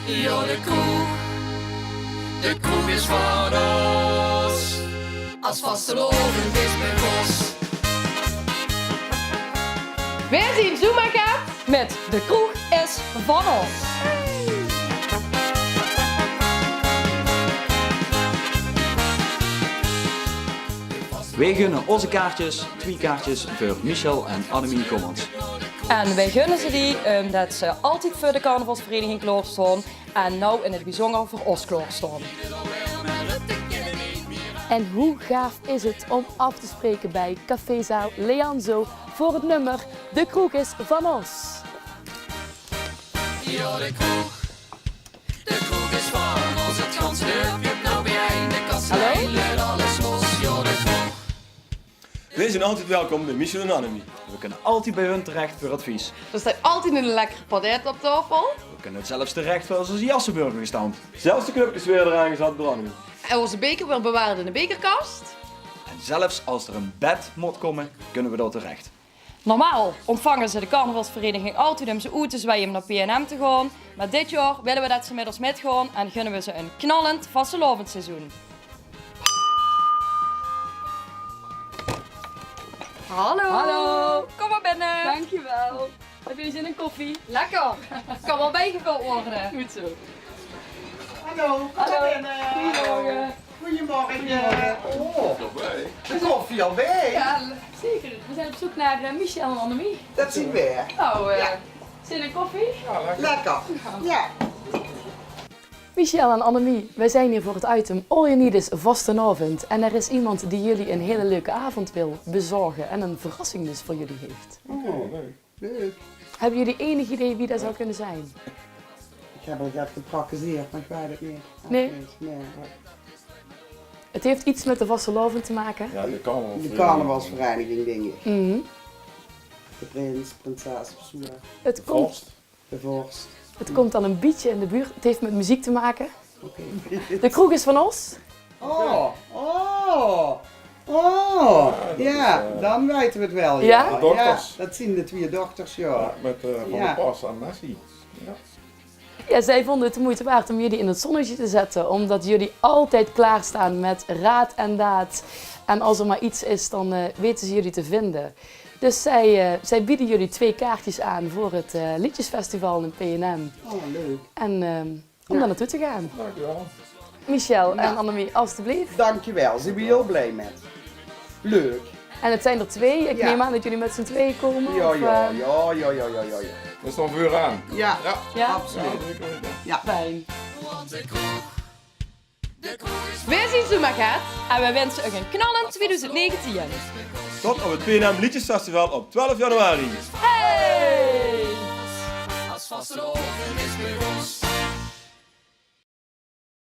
Ja, de kroeg is van ons. Als vastelovend is bij ons. Weer zien Zuma gaat met De Kroeg is van ons. Wij gunnen onze kaartjes, 2 kaartjes voor Michel en Annemie Gommans. En wij gunnen ze die dat ze altijd voor de carnavalsvereniging klaar staan en nou in het bijzonder voor ons klaar staan. En hoe gaaf is het om af te spreken bij cafézaal Leanzo voor het nummer De Kroeg is van ons. Ja, de kroeg is van ons. Het ganse dorp hebt nou bij de kastelein. Let alles los, ja, de kroeg. Wij zijn altijd welkom bij Michel en Annemie. We kunnen altijd bij hun terecht voor advies. Er staat altijd een lekkere padet op tafel. We kunnen zelfs terecht voor onze jassenburger gestampt. Zelfs de knopjes weer eraan gezet door Annemie. En onze beker wordt bewaard in de bekerkast. En zelfs als er een bed moet komen, kunnen we daar terecht. Normaal ontvangen ze de carnavalsvereniging altijd om ze uit te zwijgen om naar PNM te gaan. Maar dit jaar willen we dat ze met ons metgaan en gunnen we ze een knallend vastelovend seizoen. Hallo. Hallo. Kom maar binnen. Dankjewel. Heb je zin in koffie? Lekker. Kan wel bijgevuld worden. Goed zo. Hallo, Goedemorgen. Goedemorgen. Oh, de koffie alweer. Ja, zeker. We zijn op zoek naar Michel en Annemie. Dat zien we. Nou, Ja. zin in koffie? Lekker. Ja. Michel en Annemie, wij zijn hier voor het item All You Need is vastenavond. En er is iemand die jullie een hele leuke avond wil bezorgen en een verrassing dus voor jullie heeft. Oh, leuk. Hebben jullie enig idee wie dat zou kunnen zijn? Ik heb het geprakkezeerd, maar ik weet het niet. Nee? Nee. Het heeft iets met de vastelovend te maken. Ja, de carnaval. De carnavalsvereniging, denk ik. Mhm. De prins, prinses, Soera, Het de vorst. komt dan een beetje in de buurt. Het heeft met muziek te maken. Oké. De kroeg is van ons. Ja, dan weten we het wel. Ja? De dochters. Ja, dat zien de 2 dochters, ja. Met Van Ja. der Pas en Messi. Ja. Ja, zij vonden het de moeite waard om jullie in het zonnetje te zetten. Omdat jullie altijd klaarstaan met raad en daad. En als er maar iets is, dan weten ze jullie te vinden. Dus zij bieden jullie 2 kaartjes aan voor het liedjesfestival in PNM. Oh, leuk. En om daar naartoe te gaan. Dankjewel. Michel en Annemie, alstublieft. Dankjewel, zijn we heel blij met. Leuk. En het zijn er 2. Ik Ja. neem aan dat jullie met z'n 2 komen. Ja, of, ja, eh, ja. Dat is dan vuur aan. Ja, Ja. Ja? absoluut. zeker weten. Fijn. Want de kroeg is Weer zien Zuma gaat en wij wensen u een knallend 2019. Tot op het PNM Liedjesfestival op 12 januari. Hey!